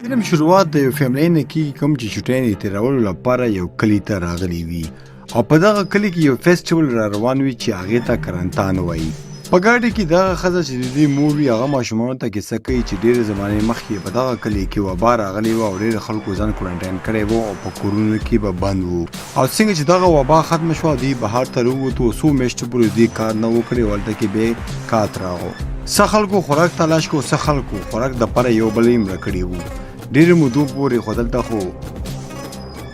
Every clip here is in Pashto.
فلم شروعات د یو فیملی نه کېږي کوم چې چټۍ د تېرولو لپاره یو کلي ته راغلي وي او په دغه کلي کې یو فیسټیول را روان وي چې هغې ته کرنتان وایي. په ګاډي کې دغه ښځه چې د دې مور وي هغه ماشومانو ته کیسه کوي چې ډېرې زمانې مخکې په دغه کلي کې وبا راغلې وه او ډېرو خلکو ځان کوارنټاین کړی و او په کورونو کې به بند وو او څنګه چې دغه وبا ختمه شوه دوی بهر ته راووتو څو میاشتې پورې دوی کار نه و کړی او هلته کې بیا کات راغو. څه خلکو خوراک تلاش کو څه خلکو خوراک دپاره یو بل یې مړه کړي وو. ډېرې مودو پورې خو دلته خو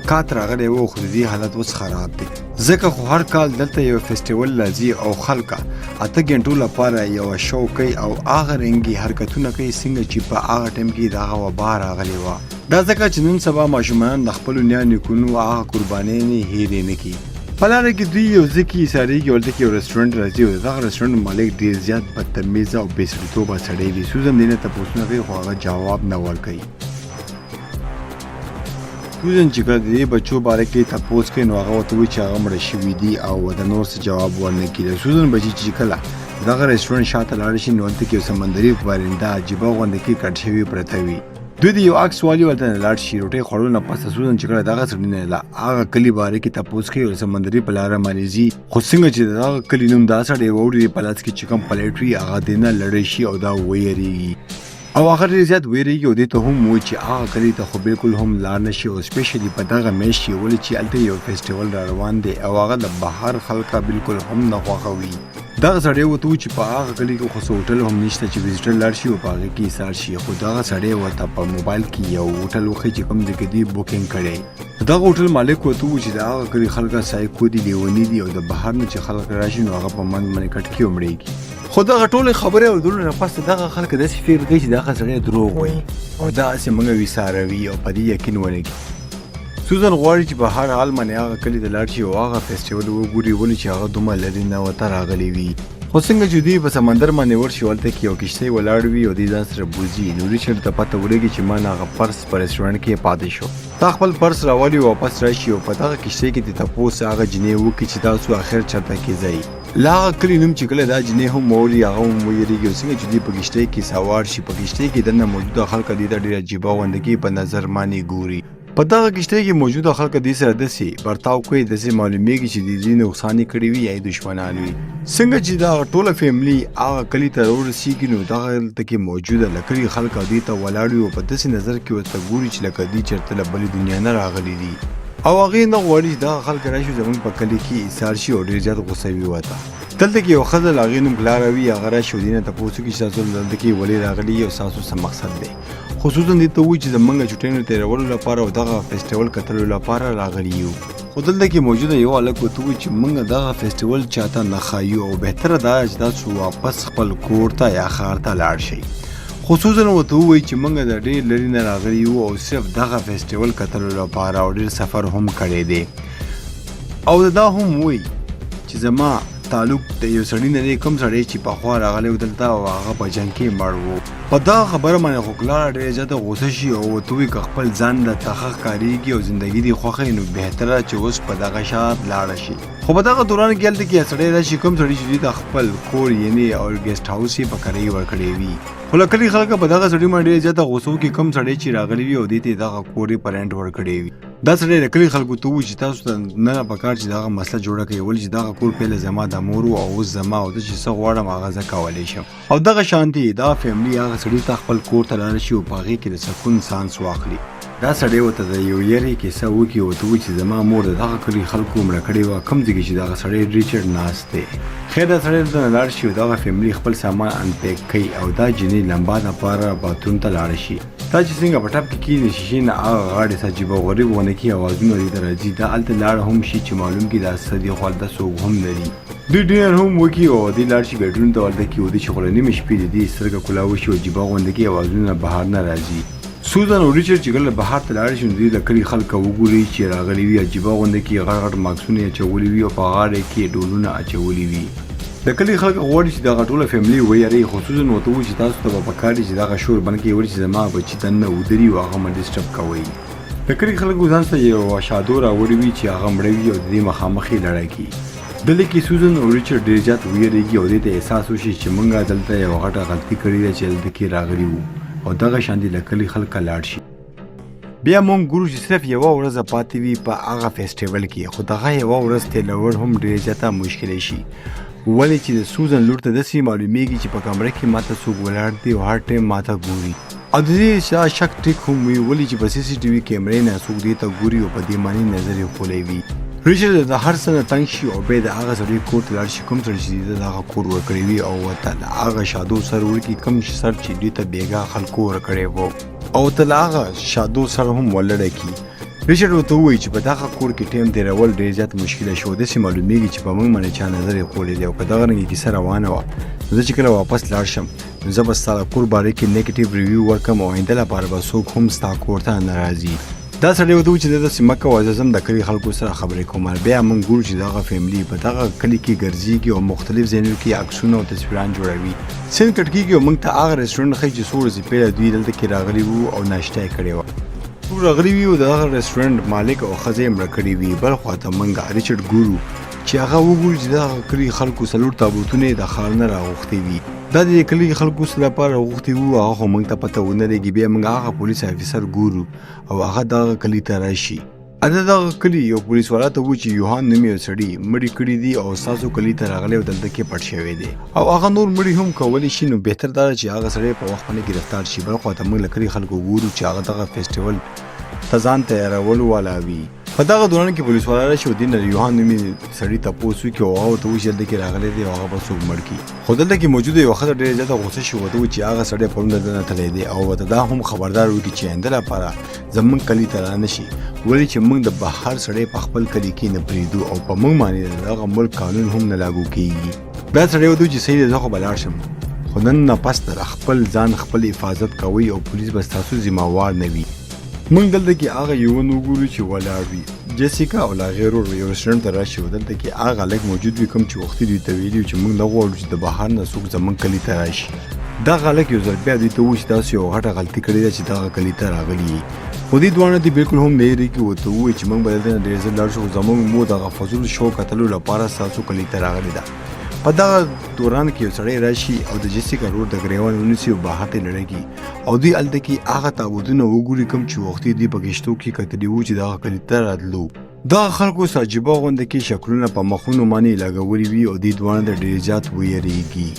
کات راغلی و خو د دې حالت اوس خراب دی ځکه خو هر کال دلته یو فیسټیول راځي او خلکه 8 غنټو لپاره یوه شو کوي او هغه رنګي حرکتونه کوي څنګه چې په هغه ټایم کې دغه وبا راغلې وه. دا ځکه چې نن سبا ماشومان د خپلو نیا نیکونو هغه قربانۍ هیرې نه کړي. په لاره کې دوی یو ځای کې ایسارېږي او هلته کې یو رسټورنټ راځي او د دغه رسټورنټ مالک ډېر زیات بدتمیزه او بېسړیتوبه سړی وي. سوزن دې نه تپوسونه کوي خو هغه جواب نه ورکوي. سوزن چې کله د دې بچو باره کې تپوس کوي نو هغه ورته وایي چې هغه مړه شوي دي او د نور څه جواب ورنه کړي. د سوزن بچي چې کله دغه رسټورنټ شاته لاړ شي نو هلته کې یو سمندري پرنده عجیبه غونډه کې کټ شوي پرته وي. دوی د یو عکس والي ورته نه لاړ شي. روټۍ خوړلو نه پسته سوزن چې کله دغه سړي نه له هغه کلي باره کې تپوس کوي او سمندري په لاره باندې ځي خو څنګه چې د دغه کلي نوم دا سړی واوري په لاس کې چې کوم پلیټ وي هغه دې نه لړی شي او دا ویریږي او هغه ډېر زیات ویریږي او دې ته هم وایي چې هغه کلي ته خو بالکل هم لاړ نه شي او سپیشلي په دغه میاشت کې ولې چې هلته یو فیسټیول را روان دی او هغه د بهر خلکه بالکل هم نه خوښوي. دغه سړی ورته وایي چې په هغه کلي کې خو څه هوټل هم نشته چې ویزیټر لاړ شي او په هغې کې ایسار شي خو دغه سړی ورته په موبایل کې یو هوټل وښیي چې کوم ځای کې دوی بوکینګ کړی. دغه هوټل مالک ورته وایي چې د هغه کلي خلکه سایکو دي لیوني دي او د بهر نه چې خلک راشي نو هغه په منځ باندې کټ کې ومړېږي. خو دغه ټولې خبرې اورېدلو نه پس دغه خلک داسې فکر کوي چې دغه سړی دروغ وایي او داسې موږ ویساروي او په دې یقین ونه کړي. سوزن غواړي چې په هر حال باندې هغه کلي ته لاړ شي او هغه فیسټیول وګوري ولې چې هغه دومره لرې نه ورته راغلی وي. خو څنګه چې دوی په سمندر باندې ورشي هلته کې یو کښتۍ ولاړ وي او دوی ځان سره بوځي نو ریچارډ ته پته ولګي چې ما نه هغه پرس په رسټورانټ کې پاتې شو. تا خپل پرس راولي واپس راشي او په دغه کښتۍ کې د تپوس هغه جنۍ وکړي چې تاسو آخر چېرته کې ځئ. له هغه کلي نوم چې کله دا جنۍ هم واوري هغه هم ویرېږي او څنګه چې دوی په کښتۍ کې سوار شي په کښتۍ کې دننه موجوده خلک دوی ته ډېره عجیبه غونډه کې په نظر باندې ګوري. په دغه کښتۍ کې موجوده خلک دوی سره داسې برتاو کوي داسې معلومیږي چې د دوی نقصان یې کړی وي یا یې دښمنان وي. څنګه چې دغه ټوله فیملي هغه کلي ته راورسېږي نو دغه هلته کې موجوده له کلي خلک دوی ته ولاړ وي او په داسې نظر کې ورته ګوري چې لکه دوی چېرته له بلې دنیا نه راغلي دي او هغې نه غواړي چې دغه خلک راشي زموږ په کلي کې ایسار شي او ډېر زیات غوسه وي ورته. دلته کې یو ښځه له هغې نوم کلاره وي هغه راشي او دې نه تپوس وکړي چې تاسو دلته کې ولې راغلي او ستاسو څه مقصد دی. خصوصا دې ته وایي چې زموږ چټیانو تېرولو لپاره او دغه فیسټیول کتلو لپاره راغلي یو. خو دلته کې موجوده یو هلک ورته وایي چې موږ دغه فیسټیول چاته نه ښایو او بهتره دا چې تاسو واپس خپل کور ته یا ښار ته لاړ شئ. خصوصا ورته ووایي چې موږ د ډېر لرې نه راغلي یو او صرف دغه فیسټیول کتلو لپاره او ډېر سفر هم کړی دی او دا هم وایي چې زما تعلق د یو سړي نه دی کوم سړی چې پخوا راغلی و دلته او هغه په جنګ کې مړ و. په دغه خبره باندې خو کلاره ډېره زیاته غوسه شي او ورته وایي که خپل ځان درته ښه ښکارېږي او زندګي دې خوښه نو بهتره چې اوس په دغه شات لاړه شي. خو په دغه دوران کې هلته کې سړی راشي کوم سړي چې دوی ته خپل کور یعنې او ګیسټ هاوس یې په کرایې ورکړی وي. خو له کلي خلکه په دغه سړي باندې ډېره زیاته غوسه وکړي کوم سړی چې راغلی وي او دې ته یې دغه کور یې په رینټ ورکړی وي. دا سړی د کلي خلکو ته وایي چې تاسو ته نه پکار چې دغه مسله جوړه کړئ ولې چې دغه کور پهله زما د مور او اوس زما او زه چې څه غواړم هغه زه کولی شم. او دغه شانتې دا فیملي هغه سړي ته خپل کور ته لاړ شي او په هغې کې د سکون سانس واخلي. دا سړی ورته د یو یرې کیسه وکړي او ورته وایي چې زما مور د دغه کلي خلکو مړه کړې وه کوم ځای کې چې دغه سړی ریچارډ ناست دی. خیر دا سړی دلته نه لاړ شي او دغه فیملي خپل سامان انپیک کوي او دا جنۍ لمبا دپاره باتروم ته لاړه شي. دا چې څنګه په ټپ کې کښېني شیشې نه هغه غاړې څه عجیبه غریب ونه کړي اوازونه دې ته راځي دا هلته لاړه هم شي چې معلوم کړي دا څه دي خو هلته څوک هم لري. دوی ډینر هم وکړي او دوی لاړ شي بیډروم ته هلته کې ودې چې خو له نیمې شپې د دې سترګه کولا وشي او عجیبه غونډه کې اوازونه بهر نه راځي. سوزن او ریچارډ چې کله بهر ته لاړ شي نو دوی له کلي خلکه وګوري چې راغلي وي عجیبه غونډه کې غټ غټ ماکسونه یې اچولي وي او په غاړه کې ډولونه اچولي وي. د کلي خلک غواړي چې دغه ټوله فیملي ویرئ خصوصا ورته وایي چې تاسو ته به پکار دي چې دغه شور بند کړئ ولې چې زما بچي دننه ودري او هغه مه ډسټرب کوئ. د کلي خلکو ځان سره یو شادو راوړی وي چې هغه مړه وي او د دې مخامخ یې لړۍ کوي. دلته کې سوزن او ریچارډ ډېر زیات ویرېږي او دې ته احساس وشي چې موږ دلته یوه غټه غلطي کړې ده چې دلته کې راغلي وو او دغه شان دي له کلي خلکه لاړ شي. بیا مونږ ګورو چې صرف یوه ورځ پاتې وي په هغه فیسټیول کې، خو دغه یوه ورځ تېرول هم ډېر زیاته مشکلی شي، ولې چې د سوزن لور ته داسې معلومیږي چې په کمره کې ماته څوک ولاړ دی او هر ټایم ماته ګوري، او د دې شک ټیک هم وي، ولې چې په سی سی ټي وي کیمرې نه څوک دې ته ګوري او په دې معنی نظر یې خولی وي. ریچارډ د هر څه نه تنګ شي او بیا د هغه سړي کور ته لاړ شي کوم سړي چې د هغه کور ورکړی وي، او ورته د هغه شادو سر ورکړي کوم سر چې دوی ته بېګا خلکو ورکړی و، او ته له هغه شادو سر هم ولړی کړي. ریچارډ ورته ووایي چې په دغه کور کې ټایم تېرول ډېر زیات مشکله شو، داسې معلومیږي چې په موږ باندې چا نظر یې خوړی دی، او که دغه رنګه کیسه روانه وه نو زه چې کله واپس لاړ شم نو زه به ستا د کور باره کې نیګیټیو ریویو ورکړم او آینده لپاره به څوک هم ستا کور ته نه راځي. دا سړی ورته ووایي چې داسې مه کوه، زه ځم د کلي خلکو سره خبرې کوم. بیا موږ ګورو چې دغه فیملي په دغه کلي کې ګرځېږي او مختلف ځایونو کې عکسونه او تصویران جوړوي. سیند کټ کېږي او موږ ته هغه رسټورنټ ښایي چې څو ورځې پهله دوی دلته کې راغلي وو او ناشته یې کړې وه. څوک راغلي وي او د هغه رسټورنټ مالک او ښځه یې مړه کړې وي. بل خواته موږ ریچارډ ګورو چې هغه وګوري چې دغه کلي خلکو څلور تابوتونه یې د ښار نه راغوښتي وي. دا د کلي خلکو سره لپاره غوښتي وو، هغه خو موږ ته پته ونه لګي. بیا موږ هغه پولیس افیسر ګورو او هغه دغه کلي ته راشي. دغه کلي یو پولیس والا ته ووایي چې یوهان نوم یو سړي مړي کړي دي او ستاسو کلي ته راغلی او دلته کې پټ شوی دی، او هغه نور مړي هم کولی شي، نو بهتر دا ده چې هغه سړی په وخت باندې ګرفتار شي. بل خواته موږ له کلي خلکو ګورو چې هغه دغه فیسټیول ته ځان تیارولو والا وي. په دغه دوران کې پولیس والا راشي او دې نه یوهان نومي سړي تپوس وکړي او هغه ورته ووایي چې دلته کې راغلی دی او هغه به څوک مړ کړي. خو دلته کې موجوده یوه ښځه ډېره زیاته غوسه شي، ورته ووایي چې هغه سړی پرون دلته نه تللی دی او ورته دا هم خبردار وکړي چې آینده لپاره زموږ کلي ته را نه شي، ولې چې موږ د بهر سړی په خپل کلي کې نه پرېږدو او په موږ باندې د دغه ملک قانون هم نه لاګو کېږي. بیا سړی ورته ووایي چې صحیح دی زه خو به لاړ شم، خو نن نه پس د خپل ځان خپل حفاظت کوئ او پولیس به ستاسو ذمهوار نه وي. موږ دلته کې هغه یوه وګورو چې ولاړ وي. جیسیکا او لا غیرو یو رسټورنټ ته راشي او دلته کې هغه هلک موجود وي کوم چې وختي دوی ته ویلي وي چې موږ نه غواړو چې د بهر نه څوک زموږ کلي ته راشي. دغه هلک یو ځل بیا دوی ته ووایي چې تاسو یوه غټه غلطي کړې ده چې دغه کلي ته راغلي یي. خو دوی دواړه دې بلکل هم نه هېرېږي، ورته ووایي چې موږ به دلته نه ډېر ځل لاړ شو، زموږ مور دغه فضول شو کتلو لپاره ستاسو کلي ته راغلې ده. په دغه دوران کې یو سړی راشي او د جیسیکا رور د ګریوان ونیسي او بهر ته لړېږي او دوی هلته کې هغه تابوتونه وګوري کوم چې وختي دوی په کښتو کې کتلي وو چې دغه کلي ته راتلو. دغه خلکو څه عجیبه غونده کې شکلونه په مخونو باندې لګولي وي او دوی دواړه د ډېر زیات ویریږي.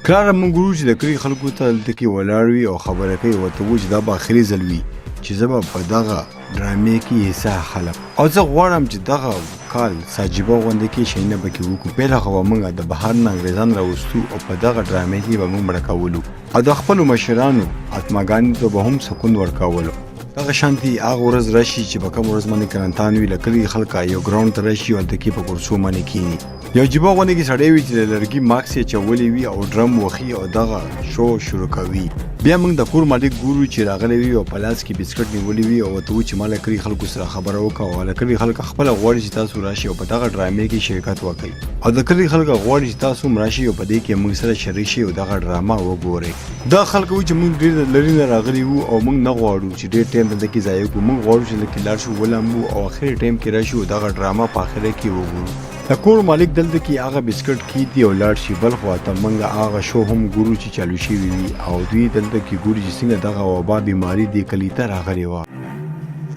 کله موږ ګورو چې د کلي خلکو ته هلته کې ولاړ وي او خبره کوي، ورته وایي چې دا به آخري ځل وي چې زه به په دغه ډرامې کې حصه اخلم او زه غواړم چې دغه کال عجیبه غونډه کې شیونه پکې وکړو. پیله خو به موږ د بهر نه انګریزان راوستو او په دغه ډرامې کې به موږ مړه کولو او د خپلو مشرانو اتماګانو ته به هم سکون ورکولو. دغه شانتي هغه ورځ راشي چې په کوم ورځ باندې کرنتان وي، له کلي خلکه یو ګراوند ته راشي او هلته کې په کرسو باندې کښېني. یو عجیبه غونډه کې سړی وي چې د لرګي ماکس یې چولی وي او ډرم وخي او دغه شو شروع کوي. بیا موږ د کور مالک ګورو چې راغلی وي او په لاس کې بسکټ نیولی وي او ورته وایي چې ما له کلي خلکو سره خبره وکړه او له کلي خلک خپله غواړي چې تاسو راشئ او په دغه ډرامې کې شرکت وکړئ او د کلي خلک غواړي چې تاسو هم راشئ او په دې کې موږ سره شریک شئ او دغه ډرامه وګورئ. دا خلک وایي چې موږ ډېر لرې نه راغلي وو او موږ نه غواړو چې ډېر ټایم دلته کې ضایع کړو، موږ غواړو چې دلته لاړ شو ولامبو او اخري ټایم کې راشو او دغه ډرامه په اخره کې وګورو. د کور مالک دلته کې هغه بسکټ کیږدي او لاړ شي. بل خواته موږ هغه شو هم ګورو چې چالو شوي وي او دوی دلته کې ګوري چې څنګه دغه وبا بیماري دې کلي ته راغلې وه.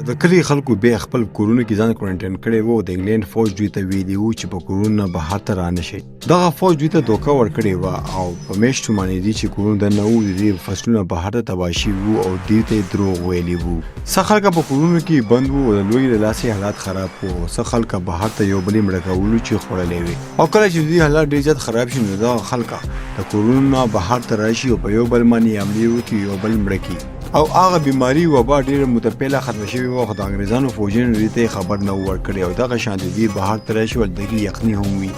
د کلي خلکو بیا خپل کورونو کې ځان کوارنټاین کړی و او د انګلینډ فوج دوی ته ویلي وو چې په کورونو نه بهر ته را نه شئ. دغه فوج دوی ته دوکه ورکړې وه او په میاشتو باندې دوی چې کورونو دننه وو د دې فصلونه بهر ته تباه شوي وو او دوی ته یې دروغ ویلي وو. څه خلکه په کورونو کې بند وو او د لوی له لاسې حالات خراب وو او څه خلکه بهر ته یو بل یې مړه کولو چې خوړلی وې. او کله چې دوی حالات ډېر زیات خراب شي نو دغه خلکه د کورونو نه بهر ته راشي او په یو بل باندې حملې وکړي، یو بل مړه کړي او هغه بیماری وبا ډېره متپیله ختمه شوې وه خو د انګریزانو فوجیانو دې ته خبر نه و ورکړی او دغه شانتې دوی بهر ته راشي او هلته کې یخني هم وي.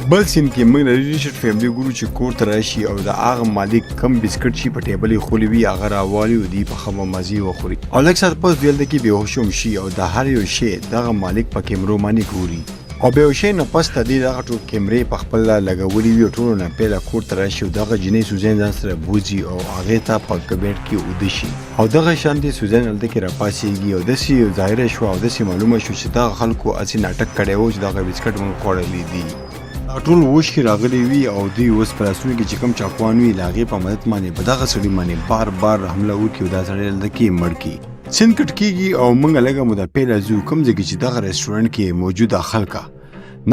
بل سین کې موږ د ریچارډ فیملي ګورو چې کور ته راشي او د هغه مالک کم بسکټ چې په ټیبل یې خولی وي هغه راوالي او دوی په ښه مزې وخوري او لږ ساعت پس دوی هلته کې بېهوش هم شي او د هر یو شی دغه مالک په کیمرو باندې ګوري او بېهوشۍ نه پس ته دوی دغه ټول کیمرې په خپله لګولي وي او ټولو نه پیله کور ته راشي او دغه جنۍ سوزین ځان سره بوځي او هغې ته په کبیډ کې اوده شي او دغه شانتې سوزین هلته کې راپاڅېږي او داسې ظاهره شوه او داسې معلومه شو چې دغه خلکو هسې ناټک کړی و چې دغه بسکټ موږ خوړلی دي. ټول اوښکې راغلي وي او دوی اوس په لاسونو کې چې کوم چاقوان وي له هغې په مدد باندې په دغه سړي باندې بار بار حمله وکړي او دا سړی هلته کې مړ کړي. سیند کټ کیږي او موږ لږه موده پیله ځو کوم ځای کې چې دغه ریسټورانټ کې موجوده خلکه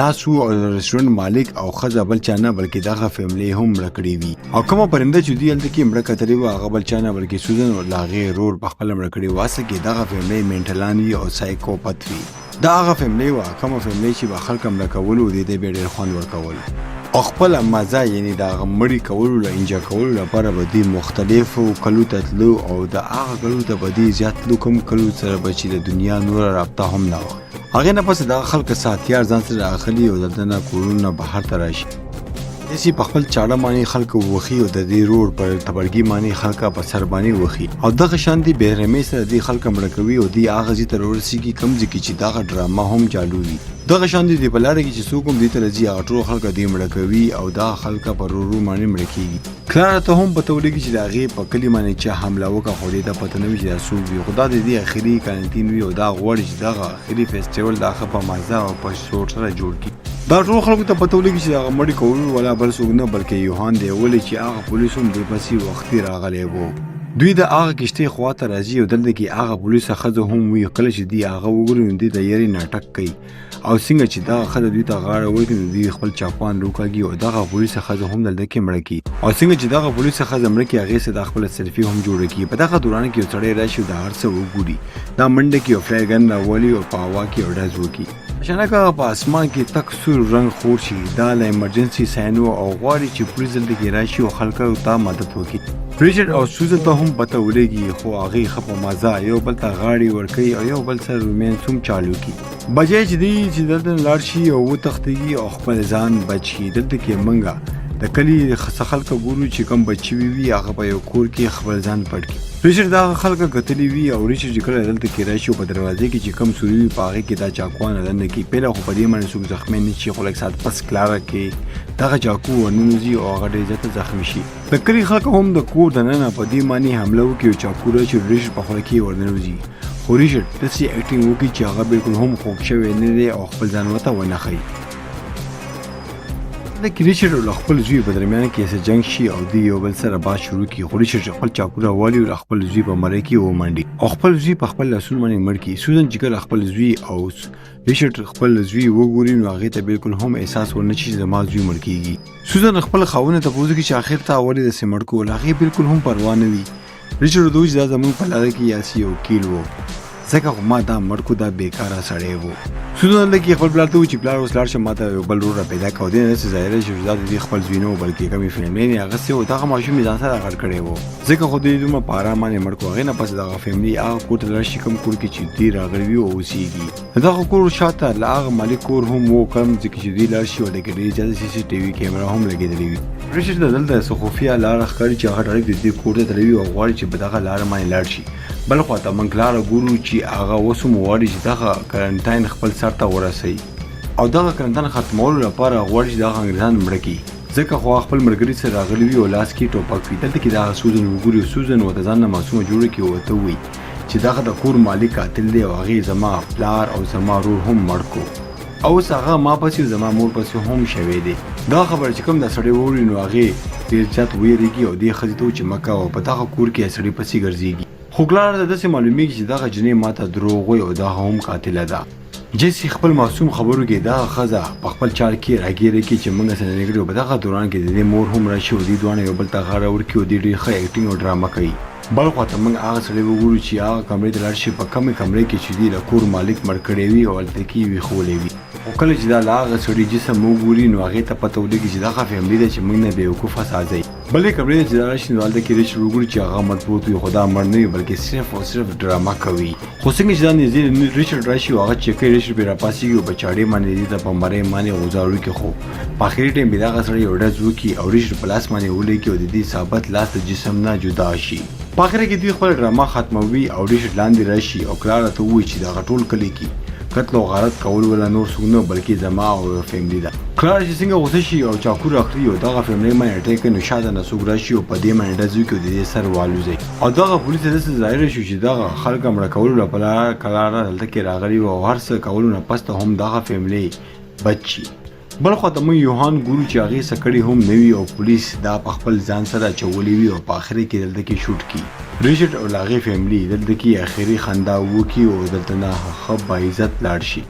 ناسو او ریسټورانټ مالک او ښځه بل چا نه بلکې دغه فیملی هم مړه کړې وي او کومه پرنده چې دوی هلته کې مړه کتلې وه هغه بل چا نه بلکې سوزن او د هغې رور په خپله مړه کړې وه اصل کې دغه فیملی مینټلان وي او سایکوپت وي دا هغه فیملی وه کومه فیملی چې به خلک مړه کولو د دې بیا ډېر خوند ورکول او خپله مزه یعنې د هغه مړي کولو له انجا کولو لپاره به دوی مختلفو کلو ته تلو او د هغه کلو ته به دوی زیات تلو کوم کلو سره به چې د دنیا نوره رابطه هم نه وه هغې نه پس دغه خلک څه هتیار ځان سره اخلي او دلته نه کورونه بهر ته راشي داسې په خپل چاړه باندې خلکو وخي او د دې روډ په تبرګي باندې خلکه په سر باندې وخي او دغه شان دي بېرحمۍ سره دې خلک مړه کوي او دوی هغه ځای ته راورسېږي کوم ځای کې چې دغه ډرامه هم چالو وي دغه شان دي په لاره کې چې څوک هم دې ته راځي هغه ټول خلک دې مړه کوي او دا خلکه په ورو باندې مړه کېږي کلاره ته هم پته ولګي چې د هغې په کلي باندې چا حمله وکړه خو دې ته پته نه وي چې دا څوک وي خو دا د دې اخري کارنټین وي او دا غواړي چې دغه اخري فیسټیول دا ښه په مزه او په شور سره جوړ کړي دا ټول خلکو ته پته ولګي چې هغه مړي کولو والا بل څوک نه بلکې یوهان دی ولې چې هغه پولیس هم دې پسې وختي راغلی و دوی د هغه کشتۍ خواته راځي او دلته کې هغه پولیسه ښځه هم وي کله چې دوی هغه وګوري نو دوی د یاري ناټک کوي او څنګه چې دغه ښځه دوی ته غاړه ورکړي نو دوی خپل چاپان روکاږي او دغه پولیسه ښځه هم دلته کې مړه کړي او څنګه چې دغه پولیسه ښځه مړه کړي هغې سره د خپله سیلفي هم جوړه کړي په دغه دوران کې یو سړی راشي او د هر څه وګوري دا منډه کې یو فلای ګن راولي او په هوا کې یو ډز وکړي اچانک هغه په اسمان کې تک سور رنګ خور شي دا له ایمرجنسي ساین او غواړي چې پولیس دلته کې راشي او خلکو ته مدد وکړي ریچارډ او سوزن ته هم پته ولګي خو هغې ښه په مزه یو بل ته غاړې ورکوي او یو بل سره رومانس هم چالو کړي بجای چې دی چې دلته لاړ شي او وتښتېږي او خپل ځان بچ کړي دلته کې موږ د کلي څه خلکه ګورو چې کوم بچي وي هغه په یو کور کې خپل ځان پټ کړي ریچارډ دغه خلکه کتلي وي او ریچارډ چې کله دلته کې راشي او په دروازې کې چې کوم سوري وي په هغې کې دا چاقوانه دننه کړي پهله خو په دې باندې څوک زخمی نه شي خو لږ ساعت پس کلاره کې دغه چاقو ورننوځي او هغه ډېر زیاته زخمي شي د کلي خلکو هم د کور دننه په دې باندې حمله وکړي او چاقو راشي ریچارډ په خوله کې ورننوځي خو ریچارډ داسې اکټینګ وکړي چې هغه بلکل هم خوږ شوی نه دی او خپل ځان ورته ونه ښیي د ریچارډ او خپل زوی په درمیان کې څه جنګ شي او دوی یو بل سره بحث شروع کړي خو ریچارډ خپل چاقو راوالي او خپل زوی په مرۍ کې ومنډي او خپل زوی په خپل لاسونو باندې مړ کړي سوزن چې کله خپل زوی او ریچارډ خپل زوی وګوري نو هغې ته بلکل هم احساس ورنه شي چې زما زوی مړ کېږي سوزن خپل خاوند ته پوښتنه کوي چې آخر ته ولې داسې مړ کول هغې بلکل هم پروا نه وي ریچارډ ورته وایي چې دا زموږ په لاره کې یاسې یو وکیل و ځکه خو ما دا مړ کو دا بېکاره سړی و سوزن هلته کې خپل پلار ته وایي چې پلار اوس لاړ شه ما ته یو بل ورور را پیدا کړه او دې نه داسې ظاهره شي چې دا د دې خپل زوی نه و بلکې کومې فیملۍ نه اخیستی و دغه ماشوم یې ځان سره غټ کړی و ځکه خو دوی دومره په ارام باندې مړ کړو هغې نه پس دغه فیملي هغه کور ته لاړ شي کوم کور کې چې دوی راغلي وي او اوسېږي دغه کور شاته له هغه مالک کور هم و کوم ځای کې چې دوی لاړ شي او لکه ډېرې زیاتې سی سی ټي وي کیمرا هم لګېدلې وي ریچارډ ته دلته څه خفیه لاره ښکاري چې هغه ډایرکټ د دې کور ته تللی وي او غواړي چې په دغه لاره باندې لاړ شي بل خواته موږ لاره ګورو چې هغه اوس هم غواړي چې دغه کرنټاین خپل سر ته ورسوي او دغه کرنټاین ختمولو لپاره غواړي چې دغه انګریزان مړه کړي ځکه خو خپل ملګري سره راغلي وي او لاس کې ټوپک وي دلته کې دغه سوزن وګوري سوزن ورته ځان نه معصومه جوړه کړي او ورته ووایي چې دغه د کور مالک قاتل دی او هغې زما پلار او زما ورور هم مړ کړو او اوس هغه ما پسې زما مور پسې هم شوی دی دا خبره چې کوم دا سړی واوري نو هغې ډېر زیات ویرېږي او دې ښځې ته و چې مه کوه په دغه کور کې سړی پسې ګرځېږي خو کلاره ته داسې معلومیږي چې دغه جنۍ ماته دروغ وایي او دغه هم قاتله ده جیسي خپل معصوم خبرو کې دغه ښځه په خپل چال کې راګیرې کړي چې موږ سره نږدې په دغه دوران کې د دې مور هم راشي او دوی دواړه یو بل ته غاړه ورکړي او دوی ډېر ښه ایکټینګ او ډرامه کوي بل خواته موږ هغه سړی وګورو چې هغه کمرې ته لاړ شي په کمې کمرې کې چې دوی د کور مالک مړ کړی وي او هلته کې یې ویښولی وي خو کله چې دا له هغه سړي جسم وګوري نو هغې ته پته ولګي چې دغه فیملي ده چې موږ نه بېوقوفه سازئ بلې کمرې ته چې دا راشي نو هلته کې ریچارډ وګوري چې هغه مړ پروت وي خو دا مړ نه وي بلکې صرف او صرف ډرامه کوي خو څنګه چې دا نږدې ریچارډ راشي او هغه چیک کوي ریچارډ پرې راپاڅېږي او په چاړې باندې دې ته په مرۍ باندې غوځارو کې خو په اخري ټایم کې دغه سړی یو ډز وکړي او ریچارډ په لاس باندې ولګي او د دې ثابت لاس د جسم نه جدا شي په اخر کې دوی خپل ډرامه ختموي او ریچارډ لاندې راشي او کلاره ته ووایي چې دغه ټول کلي کې قتل او غارت کول ولا نور څوک نه بلکې زما او فیملي ده کلاره چې څنګه غوسه شي او چاقو راخلي او دغه فیملي باندې اټیک کوي نو شاته نه څوک راشي او په دې باندې ډز وکړي او د دې سر والوځي او دغه پولیس ته داسې ظاهره شو چې دغه خلک مړه کولو لپاره کلاره دلته کې راغلي او هر څه کولو نه پس ته هم دغه فیملي بچ شي بل خو ته مو یوهان ګورو چې هغه سکړی هم نوي او پولیس دا په خپل ځان سره چولې وی او په اخر کې دلته کې شوټ کی ریچارډ او لاغي فیملی دلته کې اخري خندا وکي او دلته نه خب عزت لاړ شي